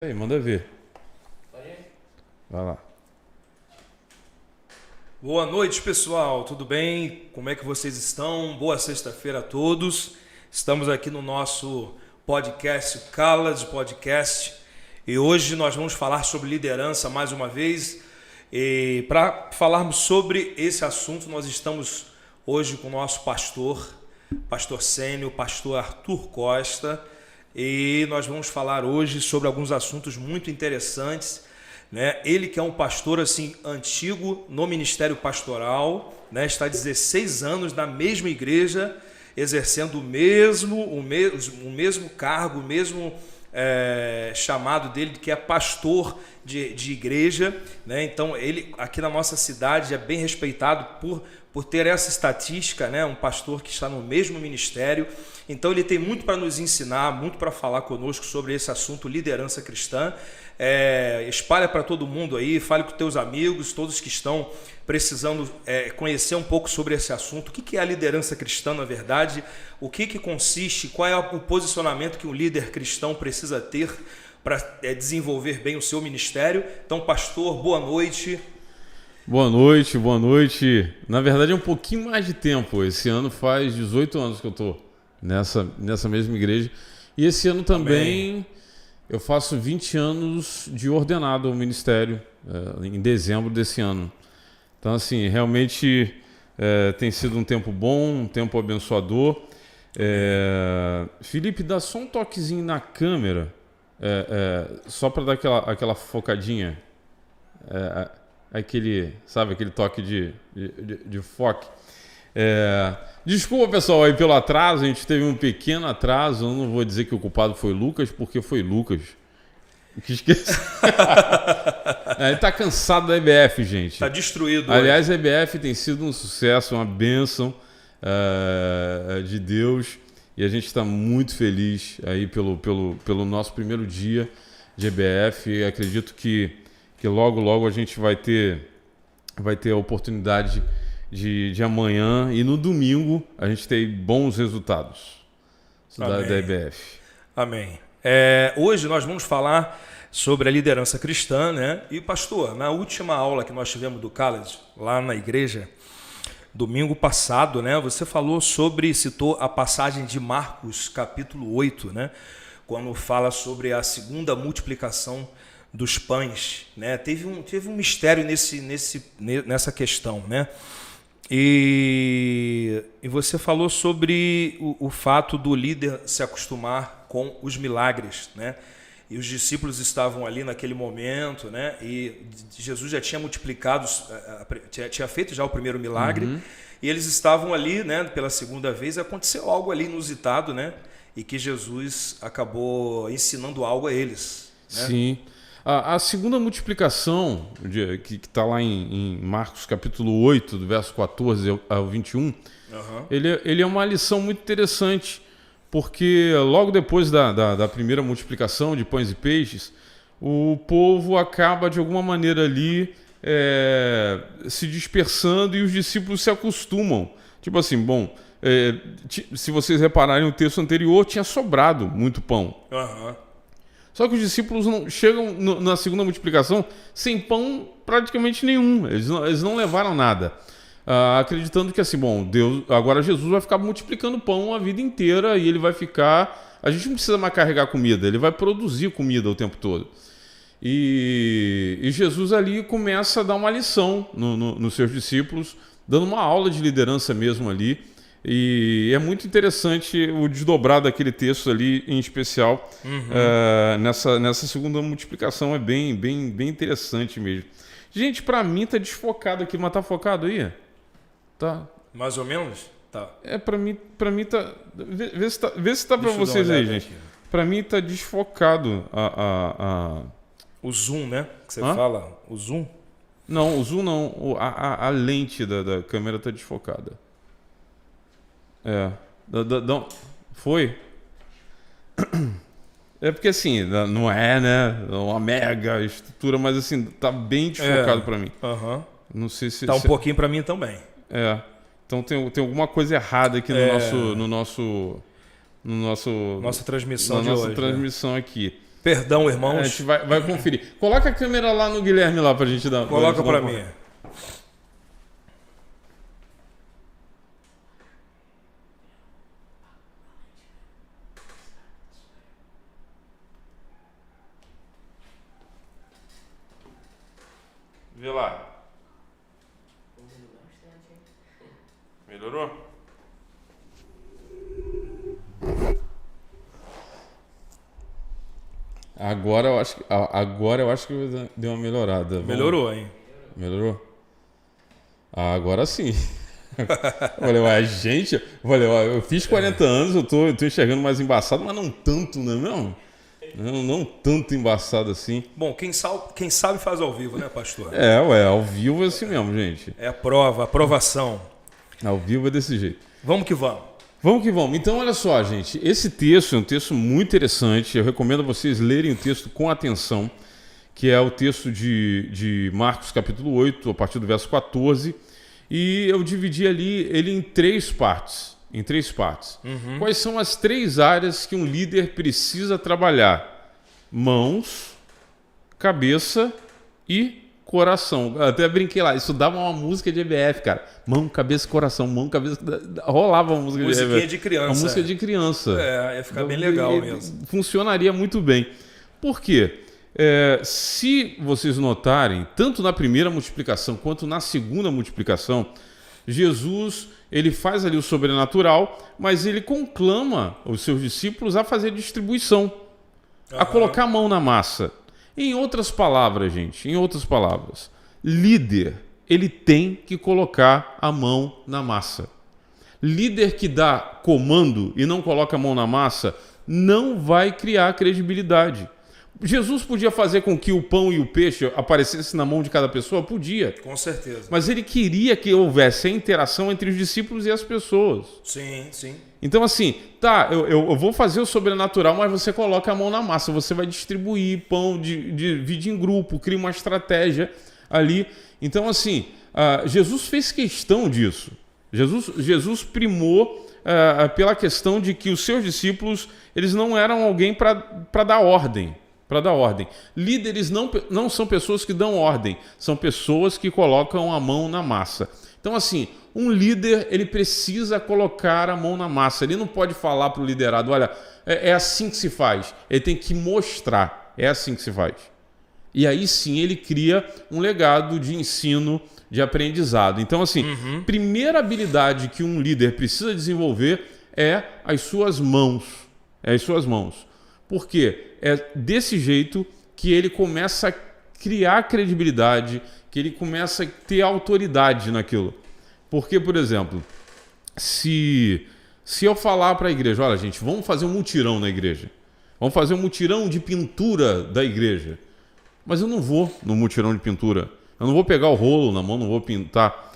Aí, manda ver. Vai lá. Boa noite, pessoal. Tudo bem? Como é que vocês estão? Boa sexta-feira a todos. Estamos aqui no nosso podcast, o College Podcast. E hoje nós vamos falar sobre liderança mais uma vez. E para falarmos sobre esse assunto, nós estamos hoje com o nosso pastor sênior, pastor Arthur Costa. E nós vamos falar hoje sobre alguns assuntos muito interessantes, né? Ele que é um pastor assim antigo no ministério pastoral, né? Está há 16 anos na mesma igreja, exercendo o mesmo cargo, o mesmo chamado dele, que é pastor de igreja, né? Então ele aqui na nossa cidade é bem respeitado por ter essa estatística, né? Um pastor que está no mesmo ministério. Então ele tem muito para nos ensinar, muito para falar conosco sobre esse assunto, liderança cristã. Espalha para todo mundo aí, fale com teus amigos, todos que estão precisando conhecer um pouco sobre esse assunto. O que é a liderança cristã, na verdade? O que consiste? Qual é o posicionamento que um líder cristão precisa ter para desenvolver bem o seu ministério? Então, pastor, boa noite. Boa noite, boa noite. Na verdade é um pouquinho mais de tempo. Esse ano faz 18 anos que eu estou nessa mesma igreja. E esse ano também eu faço 20 anos de ordenado ao ministério, em dezembro desse ano. Então, assim, realmente tem sido um tempo bom, um tempo abençoador. Felipe, dá só um toquezinho na câmera, só para dar aquela focadinha. Aquele toque de foco. Desculpa, pessoal, aí pelo atraso. A gente teve um pequeno atraso. Eu não vou dizer que o culpado foi Lucas, porque foi Lucas que esqueci. Ele tá cansado da EBF, gente. Tá destruído. Aliás, a EBF tem sido um sucesso, uma bênção de Deus, e a gente está muito feliz aí pelo nosso primeiro dia de EBF. E acredito que logo a gente vai ter a oportunidade de amanhã e no domingo a gente ter bons resultados da EBF. Amém. Hoje nós vamos falar sobre a liderança cristã, né? E pastor, na última aula que nós tivemos do College, lá na igreja, domingo passado, né? Você citou a passagem de Marcos, capítulo 8, né? Quando fala sobre a segunda multiplicação dos pães, né? Teve um mistério nessa questão, né? E você falou sobre o fato do líder se acostumar com os milagres, né? E os discípulos estavam ali naquele momento, né? E Jesus já tinha multiplicado, tinha feito já o primeiro milagre, e eles estavam ali, né? Pela segunda vez, aconteceu algo ali inusitado, né? E que Jesus acabou ensinando algo a eles, né? Sim. A segunda multiplicação, que está lá em Marcos capítulo 8, do verso 14 ao 21, ele é uma lição muito interessante, porque logo depois da primeira multiplicação de pães e peixes, o povo acaba de alguma maneira ali se dispersando e os discípulos se acostumam. Tipo assim, se vocês repararem no texto anterior, tinha sobrado muito pão. Só que os discípulos não chegam na segunda multiplicação sem pão praticamente nenhum. Eles não levaram nada. Acreditando que assim, agora Jesus vai ficar multiplicando pão a vida inteira e ele vai ficar... A gente não precisa mais carregar comida, ele vai produzir comida o tempo todo. E Jesus ali começa a dar uma lição nos seus discípulos, dando uma aula de liderança mesmo ali. E é muito interessante o desdobrar daquele texto ali, em especial, nessa segunda multiplicação. É bem interessante mesmo. Gente, pra mim tá desfocado aqui, mas tá focado aí? Tá. Mais ou menos? Tá. Pra mim tá... Vê se tá pra vocês aí, gente. Aqui. Pra mim tá desfocado o zoom, né? Que você fala. O zoom? Não, o zoom não. A lente da câmera tá desfocada. Foi? É porque assim, não é, né? Uma mega estrutura, mas assim, tá bem desfocado pra mim. Não sei se... Tá um pouquinho pra mim também. Então tem alguma coisa errada aqui no nosso nossa transmissão de hoje. Nossa transmissão aqui. Perdão, irmãos. A gente vai conferir. Coloca a câmera lá no Guilherme lá pra gente dar. Coloca pra mim. Vê lá. Melhorou? Agora eu acho que deu uma melhorada. Melhorou, hein? Melhorou? Agora sim. Eu fiz 40 anos, eu tô enxergando mais embaçado, mas não tanto, não é mesmo? Não tanto embaçado assim. Bom, quem sabe faz ao vivo, né, pastor? Ao vivo é assim mesmo, gente. É a prova, a aprovação. Ao vivo é desse jeito. Vamos que vamos. Vamos que vamos. Então, olha só, gente. Esse texto é um texto muito interessante. Eu recomendo a vocês lerem o texto com atenção, que é o texto de Marcos, capítulo 8, a partir do verso 14. E eu dividi ali ele em três partes. Uhum. Quais são as três áreas que um líder precisa trabalhar? Mãos, cabeça e coração. Eu até brinquei lá, isso dava uma música de EBF, cara. Mão, cabeça, coração, mão, cabeça. Rolava uma música de EBF. Musiquinha de criança. Uma música de criança. Ia ficar bem legal mesmo. Funcionaria muito bem. Por quê? Se vocês notarem, tanto na primeira multiplicação quanto na segunda multiplicação, Jesus ele faz ali o sobrenatural, mas ele conclama os seus discípulos a fazer distribuição, a colocar a mão na massa. Em outras palavras, gente, líder, ele tem que colocar a mão na massa. Líder que dá comando e não coloca a mão na massa não vai criar credibilidade. Jesus podia fazer com que o pão e o peixe aparecessem na mão de cada pessoa? Podia. Com certeza. Mas ele queria que houvesse a interação entre os discípulos e as pessoas. Sim. Então assim, eu vou fazer o sobrenatural, mas você coloca a mão na massa, você vai distribuir pão, divide em grupo, cria uma estratégia ali. Então assim, Jesus fez questão disso. Jesus primou pela questão de que os seus discípulos, eles não eram alguém para dar ordem. Líderes não são pessoas que dão ordem, são pessoas que colocam a mão na massa. Então assim, um líder, ele precisa colocar a mão na massa. Ele não pode falar para o liderado, olha, é assim que se faz. Ele tem que mostrar, é assim que se faz. E aí sim ele cria um legado de ensino, de aprendizado. Então assim, primeira habilidade que um líder precisa desenvolver é as suas mãos. Por quê? É desse jeito que ele começa a criar credibilidade, que ele começa a ter autoridade naquilo. Porque, por exemplo, se eu falar para a igreja, olha gente, vamos fazer um mutirão na igreja, vamos fazer um mutirão de pintura da igreja, mas eu não vou no mutirão de pintura, eu não vou pegar o rolo na mão, não vou pintar.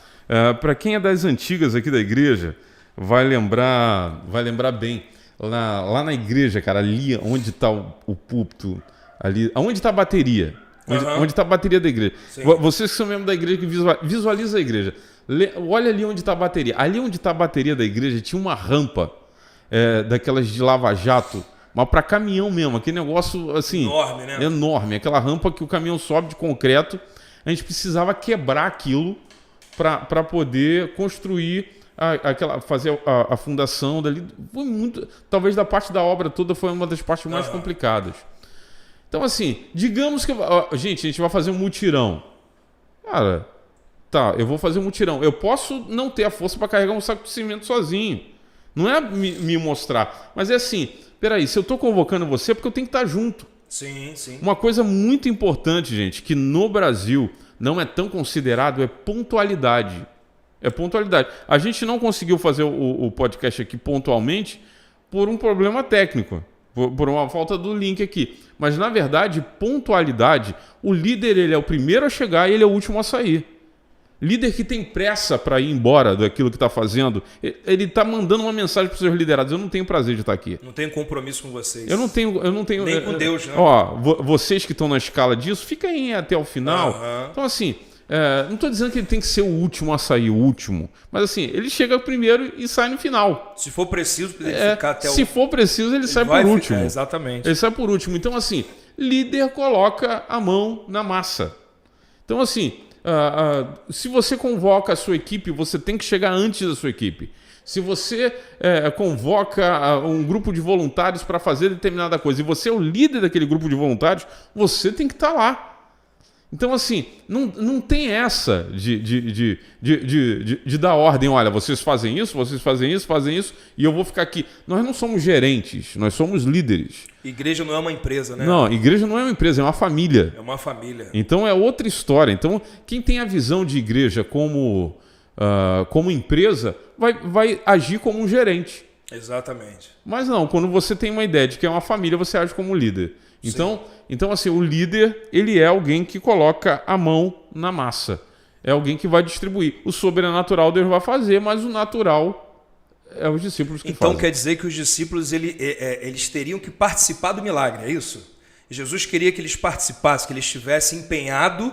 Para quem é das antigas aqui da igreja, vai lembrar bem. Lá na igreja, cara, ali onde está o púlpito, ali, onde está a bateria, onde está a bateria da igreja. Sim. Vocês que são membros da igreja, que visualiza a igreja, olha ali onde está a bateria. Ali onde está a bateria da igreja tinha uma rampa daquelas de lava-jato, mas para caminhão mesmo, aquele negócio assim... Enorme, né? Enorme, aquela rampa que o caminhão sobe de concreto. A gente precisava quebrar aquilo para poder construir... fazer a fundação dali foi muito, talvez da parte da obra toda foi uma das partes mais complicadas. Então assim, digamos que gente, a gente vai fazer um mutirão. Cara, eu vou fazer um mutirão. Eu posso não ter a força para carregar um saco de cimento sozinho. Não é me mostrar, mas é assim, peraí, se eu estou convocando você é porque eu tenho que estar junto. Sim. Uma coisa muito importante, gente, que no Brasil não é tão considerado, é pontualidade. A gente não conseguiu fazer o podcast aqui pontualmente por um problema técnico, por uma falta do link aqui. Mas, na verdade, pontualidade, o líder ele é o primeiro a chegar e ele é o último a sair. Líder que tem pressa para ir embora daquilo que está fazendo, ele está mandando uma mensagem para os seus liderados. Eu não tenho prazer de estar aqui. Não tenho compromisso com vocês. Eu não tenho nem com Deus, né? Vocês que estão na escala disso, fiquem até o final. Então, assim... não estou dizendo que ele tem que ser o último a sair, mas assim, ele chega primeiro e sai no final. Se for preciso, ele ficar até Se for preciso, ele sai por último. Exatamente. Ele sai por último. Então, assim, líder coloca a mão na massa. Então, assim, se você convoca a sua equipe, você tem que chegar antes da sua equipe. Se você convoca um grupo de voluntários para fazer determinada coisa e você é o líder daquele grupo de voluntários, você tem que estar lá. Então, assim, não tem essa de dar ordem. Olha, vocês fazem isso, e eu vou ficar aqui. Nós não somos gerentes, nós somos líderes. Igreja não é uma empresa, né? Não, igreja não é uma empresa, é uma família. É uma família. Então, é outra história. Então, quem tem a visão de igreja como empresa, vai agir como um gerente. Exatamente. Mas não, quando você tem uma ideia de que é uma família, você age como líder. Então, assim, o líder, ele é alguém que coloca a mão na massa. É alguém que vai distribuir. O sobrenatural Deus vai fazer, mas o natural é os discípulos que fazem. Então quer dizer que os discípulos eles teriam que participar do milagre, é isso? Jesus queria que eles participassem, que eles estivessem empenhados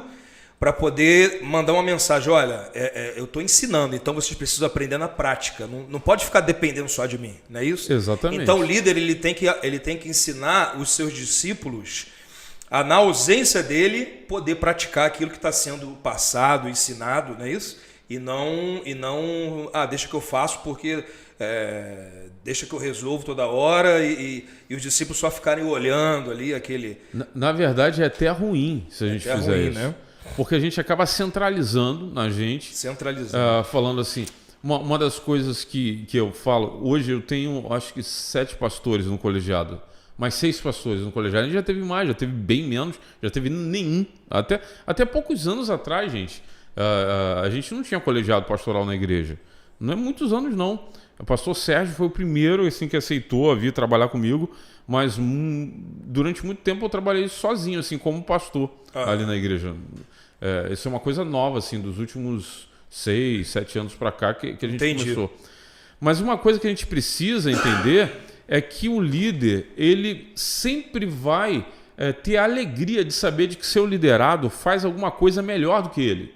para poder mandar uma mensagem. Olha, eu estou ensinando, então vocês precisam aprender na prática. Não pode ficar dependendo só de mim, não é isso? Exatamente. Então o líder ele tem que ensinar os seus discípulos a, na ausência dele, poder praticar aquilo que está sendo passado, ensinado, não é isso? E não deixa que eu faço porque deixa que eu resolvo toda hora e os discípulos só ficarem olhando ali aquele... Na verdade, é até ruim se a gente fizer ruim, isso. Né? Porque a gente acaba centralizando na gente. Falando assim, uma das coisas que eu falo, hoje eu tenho acho que 7 pastores no colegiado, mais 6 pastores no colegiado. A gente já teve mais, já teve bem menos, já teve nenhum. Até poucos anos atrás, gente, a gente não tinha colegiado pastoral na igreja. Não é muitos anos, não. O pastor Sérgio foi o primeiro assim, que aceitou vir trabalhar comigo, mas durante muito tempo eu trabalhei sozinho, assim, como pastor ali na igreja. Isso é uma coisa nova, assim, dos últimos 6, 7 anos para cá que a gente começou. Mas uma coisa que a gente precisa entender é que o líder, ele sempre vai ter a alegria de saber de que seu liderado faz alguma coisa melhor do que ele.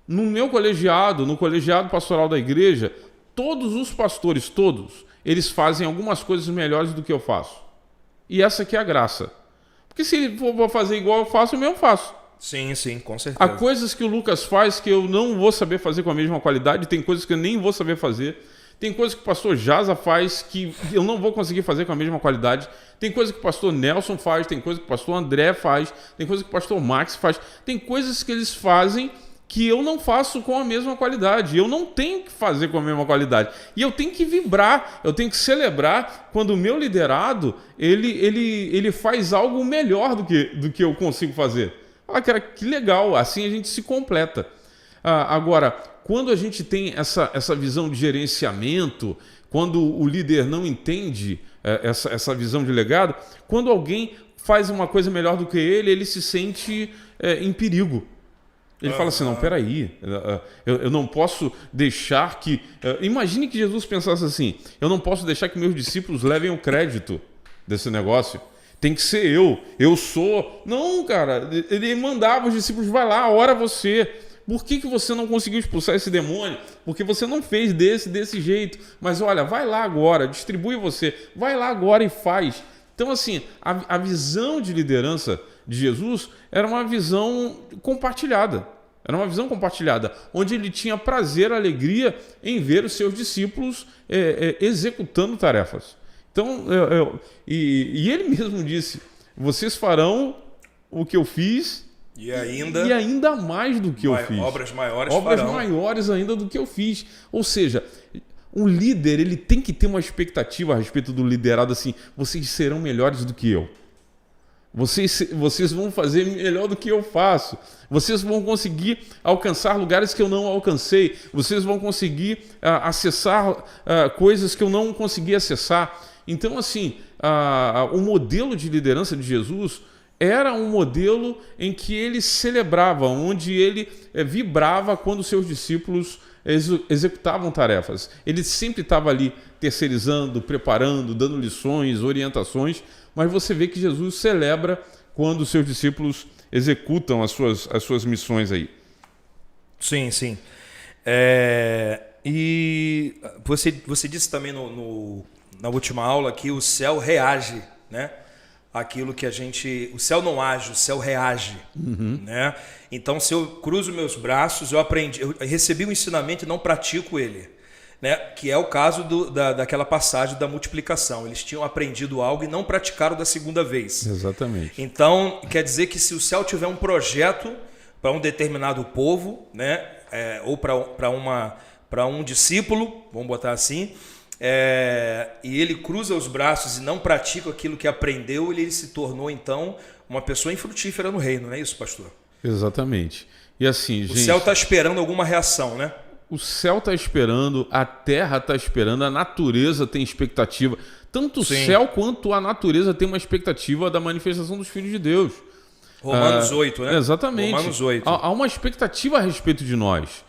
No meu colegiado, no colegiado pastoral da igreja, todos os pastores, eles fazem algumas coisas melhores do que eu faço. E essa aqui é a graça. Porque se for fazer igual eu faço, eu mesmo faço. Sim, com certeza. Há coisas que o Lucas faz que eu não vou saber fazer com a mesma qualidade, tem coisas que eu nem vou saber fazer, tem coisas que o pastor Jaza faz que eu não vou conseguir fazer com a mesma qualidade, tem coisas que o pastor Nelson faz, tem coisas que o pastor André faz, tem coisas que o pastor Max faz, tem coisas que eles fazem que eu não faço com a mesma qualidade, eu não tenho que fazer com a mesma qualidade, e eu tenho que vibrar, eu tenho que celebrar quando o meu liderado ele faz algo melhor do que eu consigo fazer. Olha, cara, que legal, assim a gente se completa. Agora, quando a gente tem essa visão de gerenciamento, quando o líder não entende essa visão de legado, quando alguém faz uma coisa melhor do que ele se sente em perigo. Ele fala assim, não, peraí, eu não posso deixar que... imagine que Jesus pensasse assim, eu não posso deixar que meus discípulos levem o crédito desse negócio. Tem que ser eu sou... Não, cara, ele mandava os discípulos, vai lá, ora você. Por que você não conseguiu expulsar esse demônio? Porque você não fez desse jeito. Mas olha, vai lá agora, distribui você, vai lá agora e faz. Então, assim, a visão de liderança de Jesus era uma visão compartilhada. Era uma visão compartilhada, onde ele tinha prazer, alegria em ver os seus discípulos executando tarefas. Então, e ele mesmo disse, vocês farão o que eu fiz e ainda mais do que eu fiz. Obras maiores maiores ainda do que eu fiz. Ou seja, um líder ele tem que ter uma expectativa a respeito do liderado assim, vocês serão melhores do que eu. Vocês vão fazer melhor do que eu faço. Vocês vão conseguir alcançar lugares que eu não alcancei. Vocês vão conseguir acessar coisas que eu não consegui acessar. Então, assim, o modelo de liderança de Jesus era um modelo em que ele celebrava, onde ele vibrava quando seus discípulos executavam tarefas. Ele sempre estava ali terceirizando, preparando, dando lições, orientações, mas você vê que Jesus celebra quando os seus discípulos executam as suas missões aí. Sim. E você disse também na última aula que o céu reage, né, aquilo que o céu não age, o céu reage, né? Então, se eu cruzo meus braços, eu recebi um ensinamento e não pratico ele, né? Que é o caso daquela passagem da multiplicação. Eles tinham aprendido algo e não praticaram da segunda vez. Exatamente. Então, quer dizer que se o céu tiver um projeto para um determinado povo, né? Ou para um discípulo, vamos botar assim, e ele cruza os braços e não pratica aquilo que aprendeu, ele se tornou, então, uma pessoa infrutífera no reino, não é isso, pastor? Exatamente. E assim, o céu está esperando alguma reação, né? O céu está esperando, a terra está esperando, a natureza tem expectativa. Tanto o céu quanto a natureza tem uma expectativa da manifestação dos filhos de Deus. Romanos 8, né? Exatamente. Romanos 8. Há uma expectativa a respeito de nós.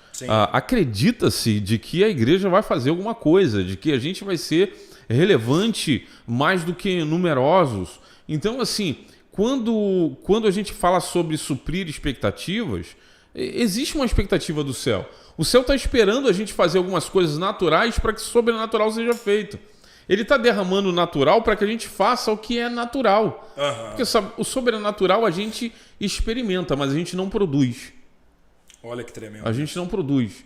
Acredita-se de que a igreja vai fazer alguma coisa, de que a gente vai ser relevante mais do que numerosos. Então, assim, quando a gente fala sobre suprir expectativas, existe uma expectativa do céu. O céu está esperando a gente fazer algumas coisas naturais para que o sobrenatural seja feito. Ele está derramando o natural para que a gente faça o que é natural. Porque sabe, o sobrenatural a gente experimenta, mas a gente não produz. Olha que tremendo. A gente não produz.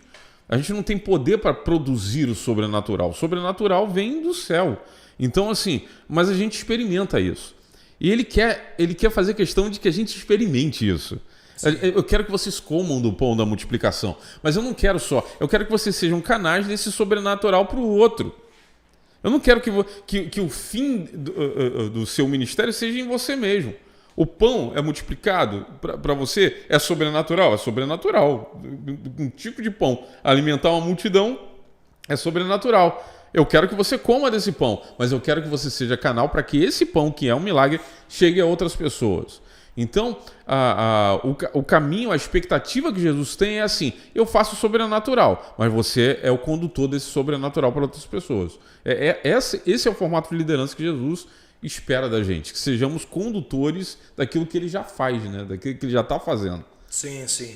A gente não tem poder para produzir o sobrenatural. O sobrenatural vem do céu. Então, assim, mas a gente experimenta isso. E ele quer fazer questão de que a gente experimente isso. Sim. Eu quero que vocês comam do pão da multiplicação. Mas eu não quero só. Eu quero que vocês sejam canais desse sobrenatural para o outro. Eu não quero que o fim do seu ministério seja em você mesmo. O pão é multiplicado para você, é sobrenatural? É sobrenatural. Um tipo de pão alimentar uma multidão é sobrenatural. Eu quero que você coma desse pão, mas eu quero que você seja canal para que esse pão, que é um milagre, chegue a outras pessoas. Então, o caminho, a expectativa que Jesus tem é assim: eu faço o sobrenatural, mas você é o condutor desse sobrenatural para outras pessoas. Esse é o formato de liderança que Jesus espera da gente, que sejamos condutores daquilo que ele já faz, né? Daquilo que ele já está fazendo. Sim, sim.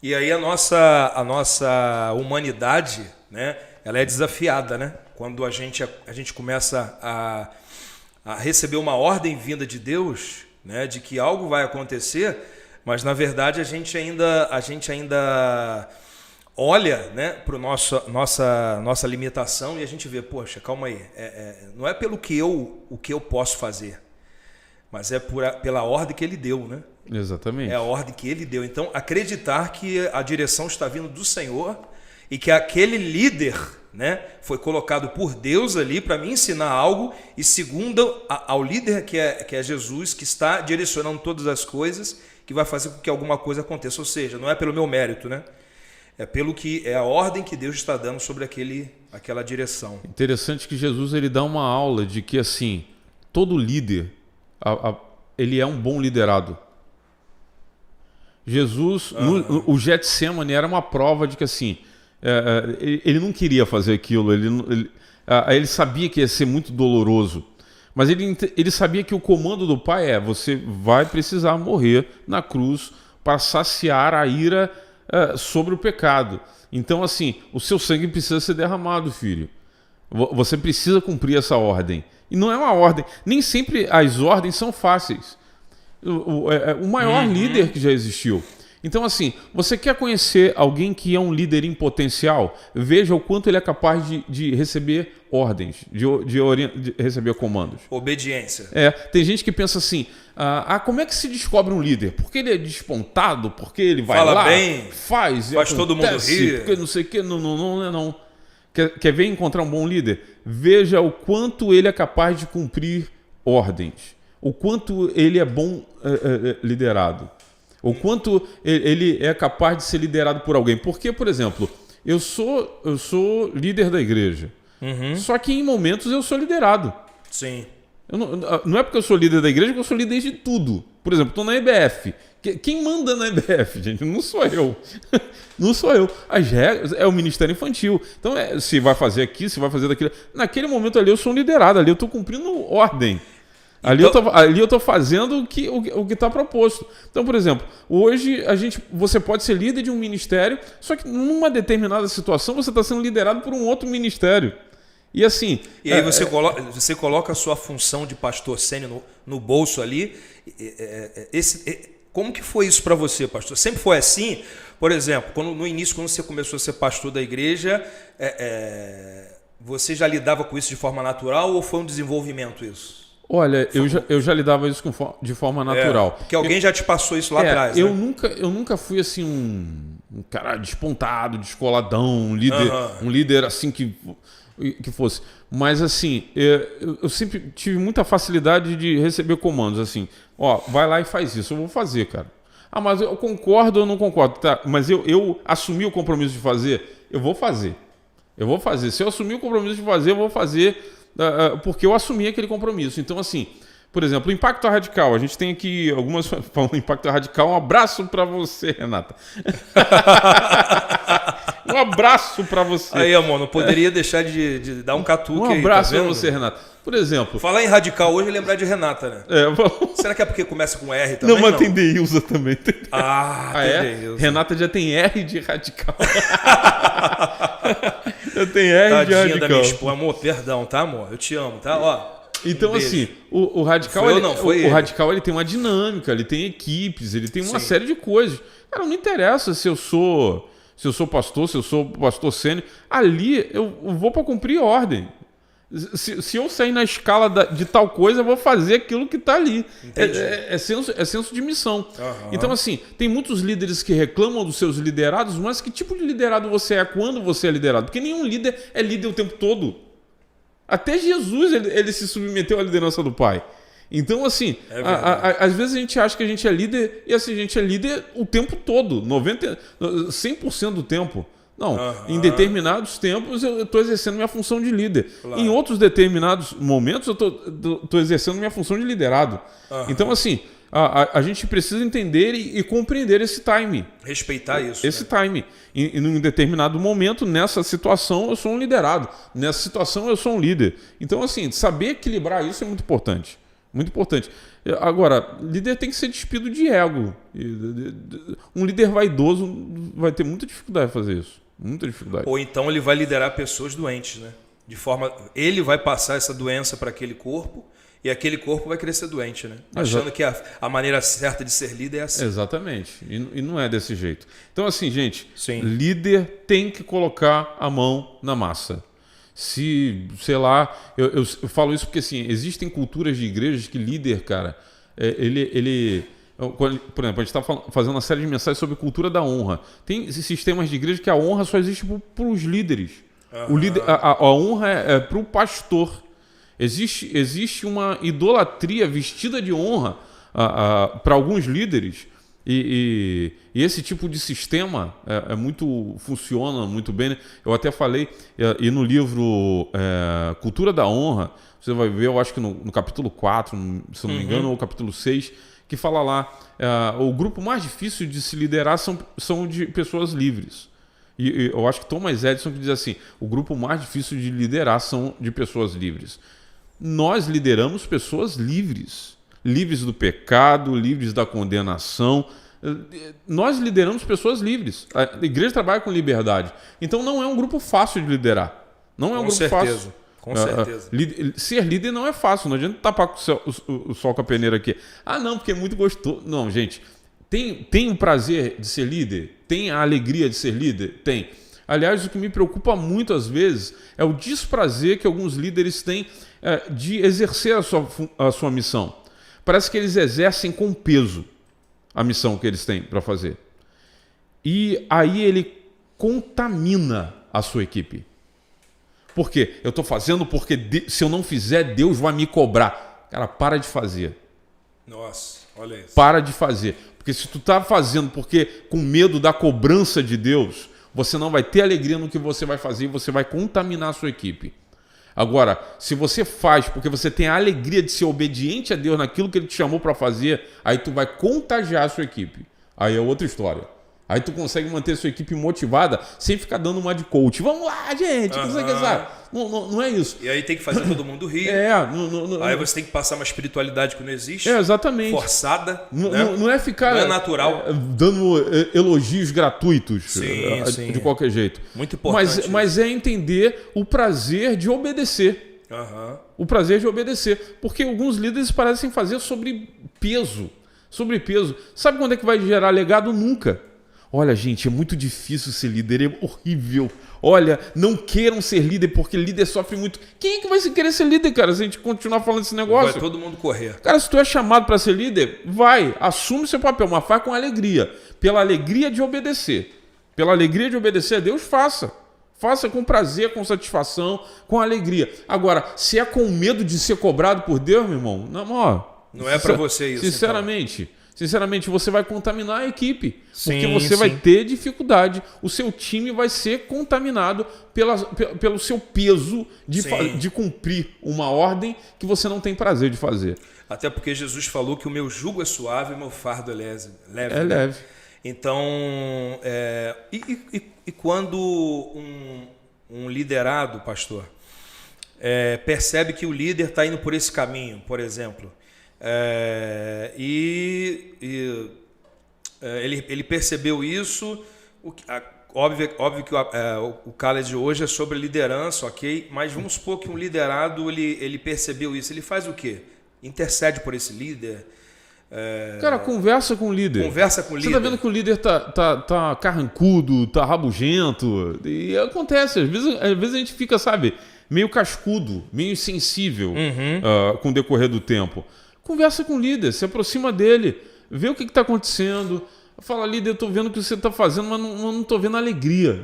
E aí a nossa humanidade, né? Ela é desafiada, né? Quando a gente começa a receber uma ordem vinda de Deus, né? De que algo vai acontecer, mas na verdade a gente ainda olha, né, para nossa limitação e a gente vê, poxa, calma aí, não é pelo o que eu posso fazer, mas é pela ordem que ele deu, né? Exatamente. É a ordem que ele deu. Então, acreditar que a direção está vindo do Senhor e que aquele líder, né, foi colocado por Deus ali para me ensinar algo, e segundo ao líder que é Jesus, que está direcionando todas as coisas, que vai fazer com que alguma coisa aconteça. Ou seja, não é pelo meu mérito, né? É a ordem que Deus está dando sobre aquela direção. Interessante que Jesus ele dá uma aula de que assim, todo líder ele é um bom liderado. Jesus, o Getsemane era uma prova de que assim, ele não queria fazer aquilo, ele sabia que ia ser muito doloroso, mas ele sabia que o comando do Pai você vai precisar morrer na cruz para saciar a ira sobre o pecado. Então, assim, o seu sangue precisa ser derramado, filho. Você precisa cumprir essa ordem. E não é uma ordem. Nem sempre as ordens são fáceis. O maior líder que já existiu. Então, assim, você quer conhecer alguém que é um líder em potencial? Veja o quanto ele é capaz de receber ordens, de receber comandos. Obediência. Tem gente que pensa assim, como é que se descobre um líder? Porque ele é despontado, porque ele vai Fala lá, bem, faz todo mundo rir. Porque não sei o que, não. Quer ver encontrar um bom líder? Veja o quanto ele é capaz de cumprir ordens, o quanto ele é bom liderado. O quanto ele é capaz de ser liderado por alguém. Porque, por exemplo, eu sou líder da igreja. Só que em momentos eu sou liderado. Sim. Não é porque eu sou líder da igreja que eu sou líder de tudo. Por exemplo, estou na EBF. Quem manda na EBF, gente? Não sou eu. Não sou eu. As regras é o Ministério Infantil. Então, se vai fazer aqui, se vai fazer daquilo. Naquele momento ali eu sou um liderado. Ali eu estou cumprindo ordem. Ali eu estou fazendo o que está proposto. Então, por exemplo, hoje você pode ser líder de um ministério, só que numa determinada situação você está sendo liderado por um outro ministério. E assim... E aí você coloca a sua função de pastor sênior no bolso ali. Como que foi isso para você, pastor? Sempre foi assim? Por exemplo, no início, quando você começou a ser pastor da igreja, você já lidava com isso de forma natural ou foi um desenvolvimento isso? Olha, eu já lidava isso de forma natural. Porque alguém já te passou isso lá atrás, eu né? Eu nunca fui assim um cara despontado, descoladão, um líder assim que fosse. Mas assim, eu sempre tive muita facilidade de receber comandos assim. Ó, vai lá e faz isso, eu vou fazer, cara. Ah, mas eu concordo ou não concordo? Tá, mas eu assumi o compromisso de fazer, eu vou fazer. Eu vou fazer. Se eu assumir o compromisso de fazer, eu vou fazer porque eu assumi aquele compromisso. Então, assim, por exemplo, o Impacto Radical. A gente tem aqui algumas falando do Impacto Radical. Um abraço para você, Renata. Um abraço para você. Aí, amor, não poderia deixar de dar um catuque aí. Um abraço para você, Renata. Por exemplo... Falar em radical hoje e lembrar de Renata, né? Será que é porque começa com R também? Não, mas tem Deilza também. Tem Deilza. Renata já tem R de radical. Já tem R Tadinha de radical. Da minha esposa. Amor, perdão, tá, amor? Eu te amo, tá? Ó, então, assim, o radical, o radical ele tem uma dinâmica, ele tem equipes, ele tem uma série de coisas. Cara, não interessa se eu sou pastor, se eu sou pastor sênior. Ali eu vou para cumprir ordem. Se eu sair na escala de tal coisa, eu vou fazer aquilo que está ali. É senso de missão. Então, assim, tem muitos líderes que reclamam dos seus liderados, mas que tipo de liderado você é quando você é liderado? Porque nenhum líder é líder o tempo todo. Até Jesus ele se submeteu à liderança do Pai. Então, assim, às vezes a gente acha que a gente é líder e assim, a gente é líder o tempo todo, 100% do tempo. Não, em determinados tempos eu estou exercendo minha função de líder. Claro. Em outros determinados momentos eu estou exercendo minha função de liderado. Então, assim, a gente precisa entender e compreender esse time. Respeitar isso. Esse time. E em um determinado momento, nessa situação, eu sou um liderado. Nessa situação, eu sou um líder. Então, assim, saber equilibrar isso é muito importante. Muito importante. Agora, líder tem que ser despido de ego. Um líder vaidoso vai ter muita dificuldade de fazer isso. Muita dificuldade. Ou então ele vai liderar pessoas doentes, né? Ele vai passar essa doença para aquele corpo e aquele corpo vai crescer doente, né? Achando que a maneira certa de ser líder é assim. Exatamente. E não é desse jeito. Então, assim, gente, líder tem que colocar a mão na massa. Sei lá, eu falo isso porque, assim, existem culturas de igrejas que líder, cara, por exemplo, a gente está fazendo uma série de mensagens sobre cultura da honra. Tem sistemas de igreja que a honra só existe para os líderes. O líder, a honra é para o pastor. Existe uma idolatria vestida de honra para alguns líderes. E esse tipo de sistema funciona muito bem, né? Eu até falei, e no livro Cultura da Honra, você vai ver, eu acho que no capítulo 4, se não me engano, ou capítulo 6, que fala lá, o grupo mais difícil de se liderar são de pessoas livres. E eu acho que Thomas Edison que diz assim, o grupo mais difícil de liderar são de pessoas livres. Nós lideramos pessoas livres. Livres do pecado, livres da condenação. Nós lideramos pessoas livres. A igreja trabalha com liberdade. Então não é um grupo fácil de liderar. Não é um grupo fácil. Com certeza. Ser líder não é fácil. Não adianta tapar o sol com a peneira aqui. Ah, não, porque é muito gostoso. Não, gente. Tem o prazer de ser líder? Tem a alegria de ser líder? Tem. Aliás, o que me preocupa muito às vezes é o desprazer que alguns líderes têm de exercer a sua missão. Parece que eles exercem com peso a missão que eles têm para fazer. E aí ele contamina a sua equipe. Por quê? Eu estou fazendo porque se eu não fizer, Deus vai me cobrar. Cara, para de fazer. Nossa, olha isso. Para de fazer. Porque se tu está fazendo porque com medo da cobrança de Deus, você não vai ter alegria no que você vai fazer e você vai contaminar a sua equipe. Agora, se você faz porque você tem a alegria de ser obediente a Deus naquilo que Ele te chamou para fazer, aí tu vai contagiar a sua equipe. Aí é outra história. Aí tu consegue manter sua equipe motivada sem ficar dando uma de coach. Vamos lá, gente! Não é isso. E aí tem que fazer todo mundo rir. Aí você tem que passar uma espiritualidade que não existe. Exatamente. Forçada. Não é ficar não é natural. Dando elogios gratuitos sim. de qualquer jeito. Muito importante. Mas é entender o prazer de obedecer. O prazer de obedecer. Porque alguns líderes parecem fazer sobre peso. Sabe quando é que vai gerar legado? Nunca. Olha, gente, é muito difícil ser líder, é horrível. Olha, não queiram ser líder, porque líder sofre muito. Quem é que vai querer ser líder, cara, se a gente continuar falando desse negócio? Vai todo mundo correr. Cara, se tu é chamado para ser líder, vai, assume seu papel, mas faz com alegria. Pela alegria de obedecer. Pela alegria de obedecer a Deus, faça. Faça com prazer, com satisfação, com alegria. Agora, se é com medo de ser cobrado por Deus, meu irmão, não é para você isso. Sinceramente, você vai contaminar a equipe. Porque você vai ter dificuldade. O seu time vai ser contaminado pelo seu peso de cumprir uma ordem que você não tem prazer de fazer. Até porque Jesus falou que o meu jugo é suave e o meu fardo é leve. É leve. Então, e quando um liderado, pastor, percebe que o líder está indo por esse caminho, por exemplo... Ele percebeu isso. Óbvio que o Khaled de hoje é sobre liderança, ok? Mas vamos supor que um liderado ele percebeu isso. Ele faz o quê? Intercede por esse líder? Cara, conversa com o líder. Você tá vendo que o líder tá carrancudo, tá rabugento. E acontece, às vezes a gente fica, sabe, meio cascudo, meio insensível com o decorrer do tempo. Conversa com o líder, se aproxima dele, vê o que está acontecendo. Fala, líder, eu estou vendo o que você está fazendo, mas não estou vendo alegria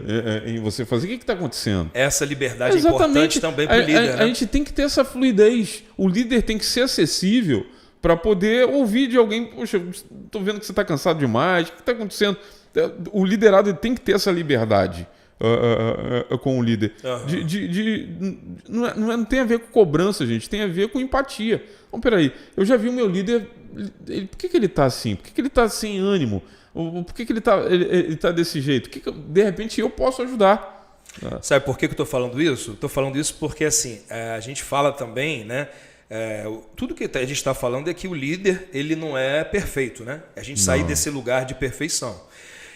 em você fazer. O que está acontecendo? Essa liberdade é importante também para o líder. A gente tem que ter essa fluidez. O líder tem que ser acessível para poder ouvir de alguém. Poxa, estou vendo que você está cansado demais. O que está acontecendo? O liderado tem que ter essa liberdade. Com o líder. Não tem a ver com cobrança, gente. Tem a ver com empatia. Então, peraí, eu já vi o meu líder. Por que ele está assim? Por que ele está sem ânimo? Por que ele tá desse jeito? De repente eu posso ajudar. Sabe por que eu estou falando isso? Estou falando isso porque assim, a gente fala também, né? Tudo que a gente está falando é que o líder ele não é perfeito, né? A gente sair desse lugar de perfeição.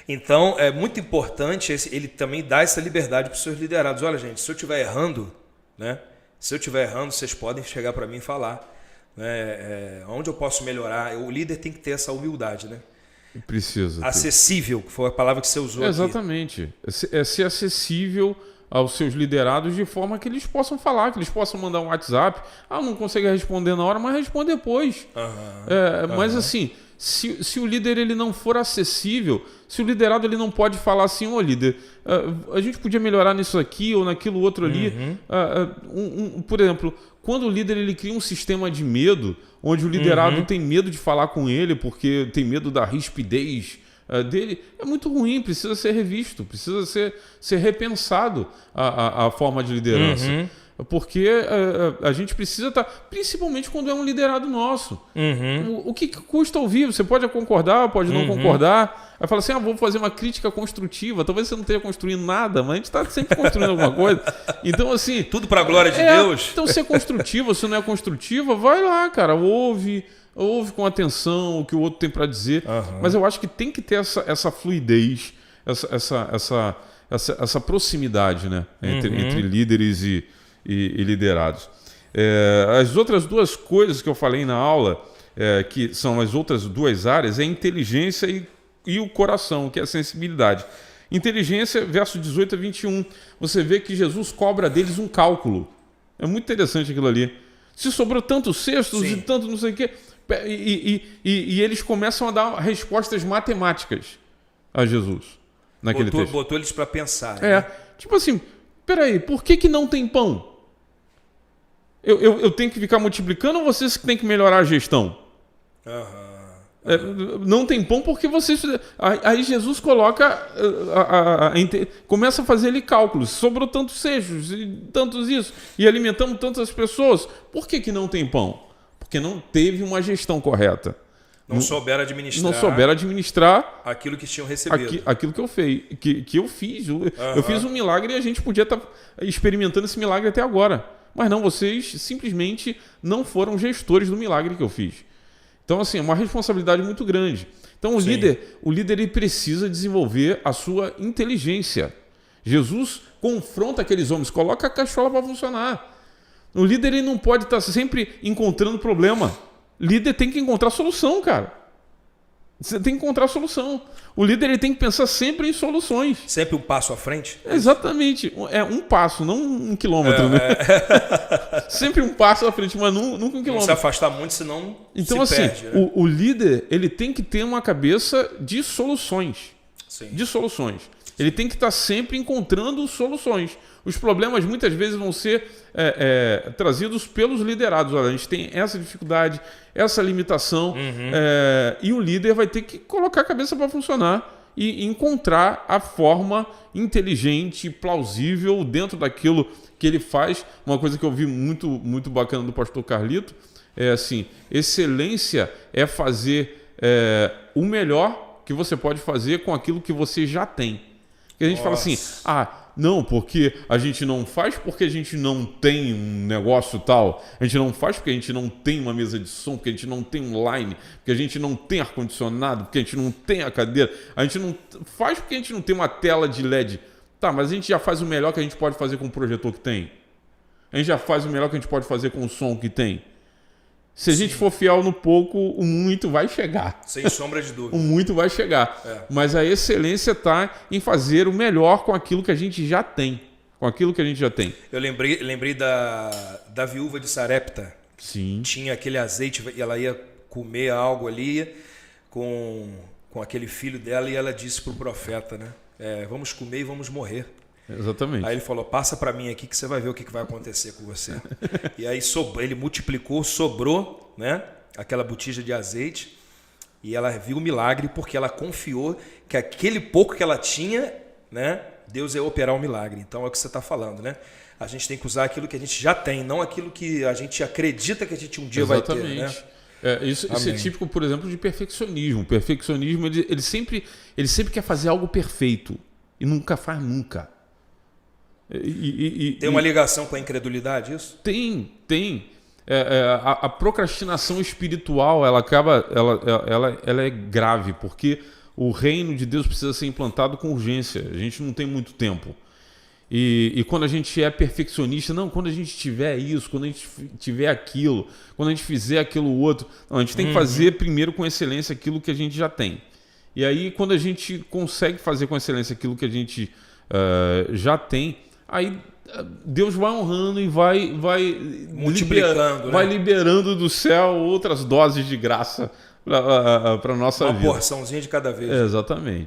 Então, é muito importante ele também dar essa liberdade para os seus liderados. Olha, gente, se eu estiver errando, né? Se eu estiver errando, vocês podem chegar para mim e falar. Né? Onde eu posso melhorar? O líder tem que ter essa humildade, né? Precisa. Acessível, que foi a palavra que você usou Exatamente. Aqui. É ser acessível aos seus liderados de forma que eles possam falar, que eles possam mandar um WhatsApp. Não consegue responder na hora, mas responde depois. Mas assim... Se o líder ele não for acessível, se o liderado ele não pode falar assim, líder, a gente podia melhorar nisso aqui ou naquilo outro ali. Por exemplo, quando o líder ele cria um sistema de medo, onde o liderado tem medo de falar com ele porque tem medo da rispidez dele, é muito ruim, precisa ser revisto, precisa ser repensado a forma de liderança. Porque a gente precisa estar, principalmente quando é um liderado nosso. O que custa ouvir? Você pode concordar, pode não concordar. Aí fala assim, vou fazer uma crítica construtiva. Talvez você não esteja construindo nada, mas a gente está sempre construindo alguma coisa. Então, assim... Tudo para a glória de Deus. Então, se é construtivo, se não é construtiva, vai lá, cara, ouve com atenção o que o outro tem para dizer. Mas eu acho que tem que ter essa fluidez, essa proximidade, né? Entre líderes e liderados. As outras duas coisas que eu falei na aula, que são as outras duas áreas, é a inteligência e o coração, que é a sensibilidade. Inteligência, verso 18 a 21, você vê que Jesus cobra deles um cálculo. É muito interessante aquilo ali. Se sobrou tantos cestos e tanto não sei o quê, e eles começam a dar respostas matemáticas a Jesus naquele texto. Botou eles para pensar. Né? Tipo assim, peraí, por que não tem pão? Eu tenho que ficar multiplicando ou vocês que têm que melhorar a gestão? Não tem pão porque vocês... Aí Jesus coloca... começa a fazer ali cálculos. Sobrou tantos seixos e tantos isso. E alimentamos tantas pessoas. Por que não tem pão? Porque não teve uma gestão correta. Não souberam administrar aquilo que tinham recebido. Aquilo que eu fiz. Eu fiz um milagre e a gente podia estar experimentando esse milagre até agora. Mas não, vocês simplesmente não foram gestores do milagre que eu fiz. Então, assim, é uma responsabilidade muito grande. Então, o líder ele precisa desenvolver a sua inteligência. Jesus confronta aqueles homens, coloca a cachola para funcionar. O líder ele não pode estar sempre encontrando problema. Líder tem que encontrar solução, cara. Você tem que encontrar solução. O líder ele tem que pensar sempre em soluções. Sempre um passo à frente? Exatamente. É um passo, não 1 quilômetro. Né? Sempre um passo à frente, mas nunca 1 quilômetro. Não se afastar muito, senão então, se perde. Né? O líder ele tem que ter uma cabeça de soluções. Sim. De soluções. Ele tem que estar sempre encontrando soluções. Os problemas muitas vezes vão ser trazidos pelos liderados. Olha, a gente tem essa dificuldade, essa limitação, e o líder vai ter que colocar a cabeça para funcionar e encontrar a forma inteligente, plausível dentro daquilo que ele faz. Uma coisa que eu vi muito, muito bacana do pastor Carlito é assim, excelência é fazer o melhor que você pode fazer com aquilo que você já tem. Porque a gente fala assim, não, porque a gente não faz porque a gente não tem um negócio tal, a gente não faz porque a gente não tem uma mesa de som, porque a gente não tem um line, porque a gente não tem ar-condicionado, porque a gente não tem a cadeira, a gente não faz porque a gente não tem uma tela de LED. Tá, mas a gente já faz o melhor que a gente pode fazer com o projetor que tem. A gente já faz o melhor que a gente pode fazer com o som que tem. Se a gente for fiel no pouco, o muito vai chegar. Sem sombra de dúvida. O muito vai chegar. Mas a excelência está em fazer o melhor com aquilo que a gente já tem. Com aquilo que a gente já tem. Eu lembrei da viúva de Sarepta. Sim. Tinha aquele azeite e ela ia comer algo ali com aquele filho dela e ela disse para o profeta, né? Vamos comer e vamos morrer. Exatamente. Aí ele falou, passa para mim aqui que você vai ver o que vai acontecer com você. E aí ele multiplicou, sobrou, né, aquela botija de azeite e ela viu o milagre porque ela confiou que aquele pouco que ela tinha, né, Deus ia operar o milagre. Então é o que você está falando, né? A gente tem que usar aquilo que a gente já tem, não aquilo que a gente acredita que a gente um dia vai ter, né? Isso é típico, por exemplo, de perfeccionismo. O perfeccionismo ele sempre quer fazer algo perfeito e nunca faz nunca. Tem uma ligação com a incredulidade isso? Tem. A procrastinação espiritual ela é grave, porque o reino de Deus precisa ser implantado com urgência. A gente não tem muito tempo. E quando a gente é perfeccionista, quando a gente tiver isso, quando a gente tiver aquilo, quando a gente fizer aquilo outro, a gente tem que fazer primeiro com excelência aquilo que a gente já tem. E aí, quando a gente consegue fazer com excelência aquilo que a gente já tem, aí Deus vai honrando e vai multiplicando, vai liberando do céu outras doses de graça para a nossa vida. Uma porçãozinha de cada vez. Exatamente.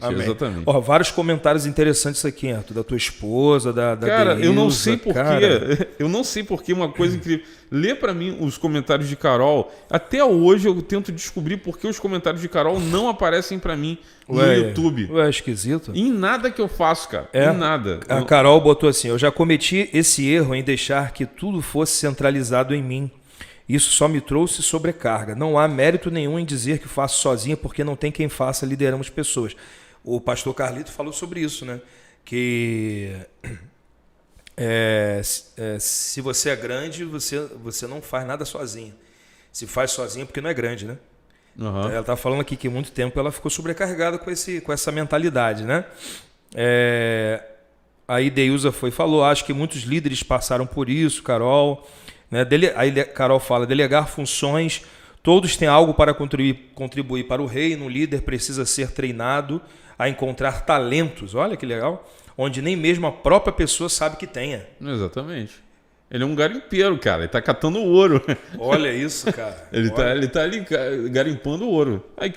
Vários comentários interessantes aqui, Arthur, da tua esposa, da Cara, Deilza, eu não sei porquê. Eu não sei porquê, uma coisa incrível. Lê para mim os comentários de Carol. Até hoje eu tento descobrir por que os comentários de Carol não aparecem para mim no YouTube. Ué, esquisito. Em nada que eu faço, cara. Em nada. A Carol botou assim, eu já cometi esse erro em deixar que tudo fosse centralizado em mim. Isso só me trouxe sobrecarga. Não há mérito nenhum em dizer que faço sozinha, porque não tem quem faça, lideramos pessoas. O pastor Carlito falou sobre isso, né? Que se você é grande, você não faz nada sozinho. Se faz sozinho é porque não é grande, né? Uhum. Ela está falando aqui que muito tempo ela ficou sobrecarregada com essa mentalidade, né? Aí Deilza falou, acho que muitos líderes passaram por isso, Carol... Aí Carol fala, delegar funções, todos têm algo para contribuir para o reino, o líder precisa ser treinado a encontrar talentos, olha que legal, onde nem mesmo a própria pessoa sabe que tenha. Exatamente. Ele é um garimpeiro, cara, ele está catando ouro. Olha isso, cara. Ele tá ali garimpando ouro. Ai,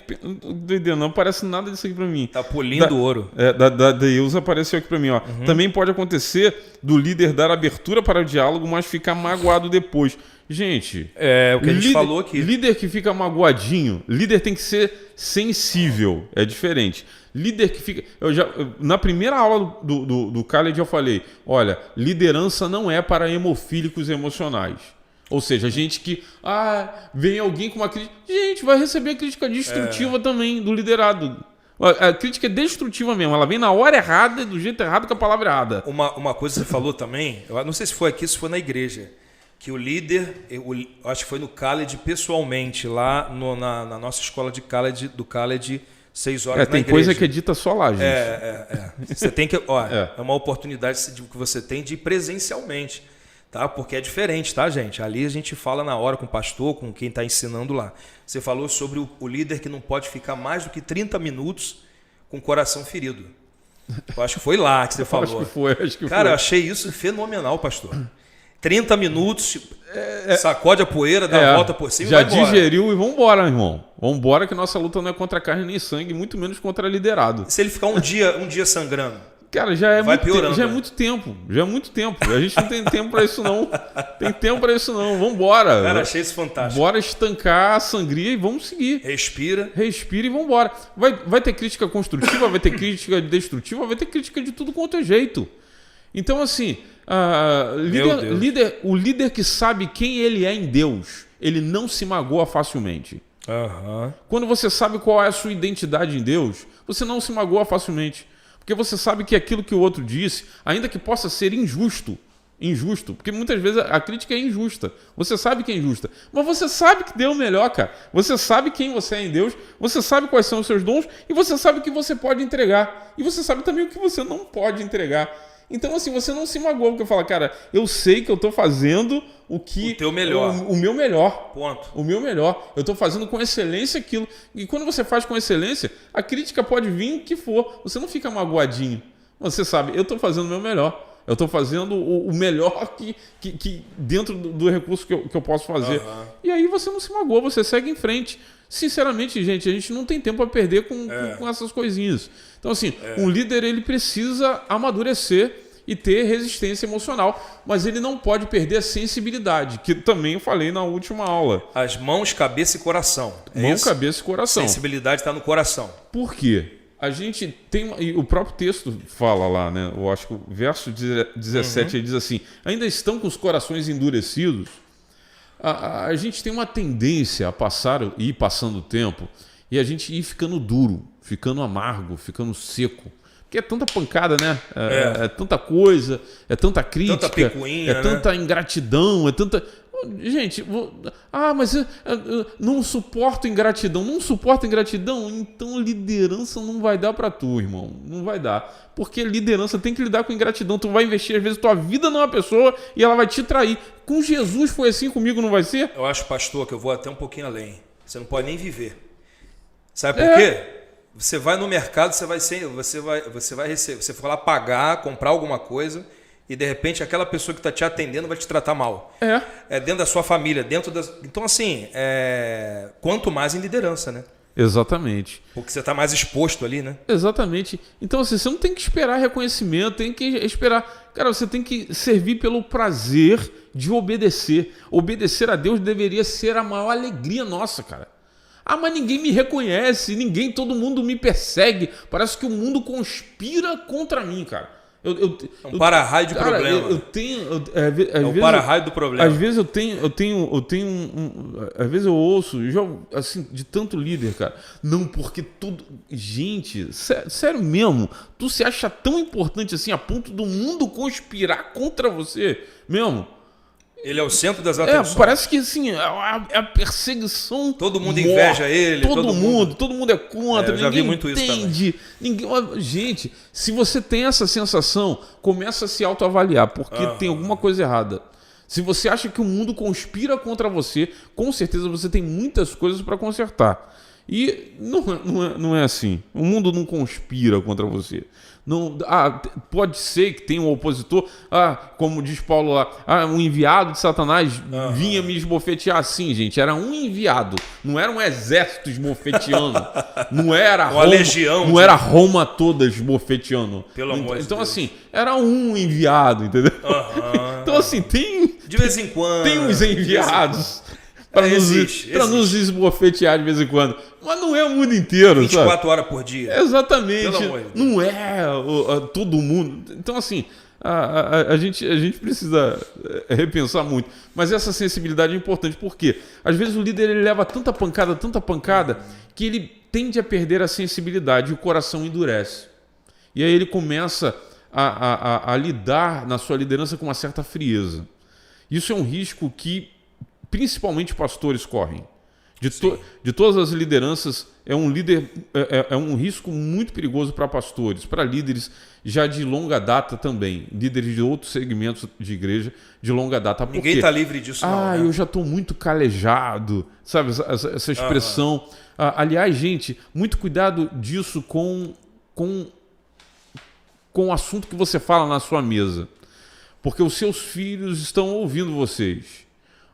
não aparece nada disso aqui para mim. Tá polindo ouro. Da Deilza apareceu aqui para mim, ó. Também pode acontecer do líder dar abertura para o diálogo, mas ficar magoado depois. Gente, o que a gente falou aqui. Líder que fica magoadinho, líder tem que ser sensível, é diferente. Líder que fica... na primeira aula do Khaled eu falei, olha, liderança não é para hemofílicos emocionais. Ou seja, gente que vem alguém com uma crítica. Gente, vai receber a crítica destrutiva também do liderado. A crítica é destrutiva mesmo. Ela vem na hora errada, do jeito errado, com a palavra errada. Uma coisa que você falou também, eu não sei se foi aqui, se foi na igreja, que o líder, acho que foi no Khaled pessoalmente, lá na nossa escola de Khaled, do Khaled, 6 horas na igreja. Tem coisa que é dita só lá, gente. Você tem que... É uma oportunidade que você tem de ir presencialmente. Tá? Porque é diferente, tá, gente? Ali a gente fala na hora com o pastor, com quem está ensinando lá. Você falou sobre o líder que não pode ficar mais do que 30 minutos com o coração ferido. Eu acho que foi lá que você falou. Acho que foi. Cara, eu achei isso fenomenal, pastor. 30 minutos, sacode a poeira, dá a volta por cima e vai embora. Já digeriu e vambora, irmão. Vambora que nossa luta não é contra carne nem sangue, muito menos contra liderado. Se ele ficar um dia sangrando? Cara, já é muito tempo. Já é muito tempo. A gente não tem tempo pra isso, não. Tem tempo pra isso, não. Vambora. Cara, achei isso fantástico. Bora estancar a sangria e vamos seguir. Respira e vambora. Vai ter crítica construtiva, vai ter crítica destrutiva, vai ter crítica de tudo quanto é jeito. Então, assim, o líder que sabe quem ele é em Deus, ele não se magoa facilmente. Quando você sabe qual é a sua identidade em Deus, você não se magoa facilmente. Porque você sabe que aquilo que o outro disse, ainda que possa ser injusto, porque muitas vezes a crítica é injusta. Você sabe que é injusta, mas você sabe que deu o melhor, cara. Você sabe quem você é em Deus, você sabe quais são os seus dons e você sabe o que você pode entregar. E você sabe também o que você não pode entregar. Então, assim, você não se magoa, porque fala, cara, eu sei que eu estou fazendo o teu melhor. O meu melhor. Ponto. O meu melhor. Eu estou fazendo com excelência aquilo. E quando você faz com excelência, a crítica pode vir o que for. Você não fica magoadinho. Você sabe, eu estou fazendo o meu melhor. Eu estou fazendo o melhor que dentro do recurso que eu posso fazer. E aí você não se magoa, você segue em frente. Sinceramente, gente, a gente não tem tempo a perder com essas coisinhas. Então, assim, um líder, ele precisa amadurecer e ter resistência emocional, mas ele não pode perder a sensibilidade, que também eu falei na última aula. As mãos, cabeça e coração. Cabeça e coração. Sensibilidade está no coração. Por quê? A gente tem... E o próprio texto fala lá, né? Eu acho que o verso 17 ele diz assim: ainda estão com os corações endurecidos. A gente tem uma tendência a ir passando o tempo e a gente ir ficando duro, ficando amargo, ficando seco. Porque é tanta pancada, né? É tanta coisa, é tanta crítica, tanta picuinha, tanta ingratidão, é tanta... Gente, mas eu não suporto ingratidão. Não suporta ingratidão? Então liderança não vai dar pra tu, irmão. Não vai dar. Porque liderança tem que lidar com ingratidão. Tu vai investir, às vezes, tua vida numa pessoa e ela vai te trair. Com Jesus foi assim, comigo não vai ser? Eu acho, pastor, que eu vou até um pouquinho além. Você não pode nem viver. Sabe por quê? Você vai no mercado, você vai receber, você for lá pagar, comprar alguma coisa... E, de repente, aquela pessoa que está te atendendo vai te tratar mal. É dentro da sua família, Então, assim, quanto mais em liderança, né? Exatamente. Porque você está mais exposto ali, né? Exatamente. Então, assim, você não tem que esperar reconhecimento, tem que esperar... Cara, você tem que servir pelo prazer de obedecer. Obedecer a Deus deveria ser a maior alegria nossa, cara. Mas ninguém me reconhece, todo mundo me persegue. Parece que o mundo conspira contra mim, cara. É um para-raio de problema. É um para-raio do problema. Às vezes às vezes eu ouço, já, assim, de tanto líder, cara. Não, porque tudo... Gente, sério mesmo? Tu se acha tão importante assim a ponto do mundo conspirar contra você? Mesmo? Ele é o centro das atenções. Parece que assim, é a perseguição. Todo mundo inveja ele. Todo mundo é contra. Eu já vi muito isso também. Gente, se você tem essa sensação, começa a se autoavaliar, porque tem alguma coisa errada. Se você acha que o mundo conspira contra você, com certeza você tem muitas coisas para consertar. E não é assim. O mundo não conspira contra você. Não, pode ser que tenha um opositor, como diz Paulo lá, um enviado de Satanás vinha me esbofetear. Sim, gente, era um enviado, não era um exército esbofeteando, não era uma legião, não era Roma toda esbofeteando. Pelo amor de Deus. Então, assim, era um enviado, entendeu? Então, assim, de vez em quando tem uns enviados para nos esbofetear de vez em quando. Mas não é o mundo inteiro, 24 sabe? horas por dia. Exatamente. Não é todo mundo. Então, assim, a gente precisa repensar muito. Mas essa sensibilidade é importante, porque às vezes o líder ele leva tanta pancada, que ele tende a perder a sensibilidade e o coração endurece. E aí ele começa a lidar na sua liderança com uma certa frieza. Isso é um risco que principalmente pastores correm. De todas as lideranças, é um risco muito perigoso para pastores, para líderes já de longa data também, líderes de outros segmentos de igreja de longa data. Ninguém está livre disso, não. Eu já estou muito calejado, sabe? Essa expressão. Aliás, gente, muito cuidado disso com o assunto que você fala na sua mesa. Porque os seus filhos estão ouvindo vocês.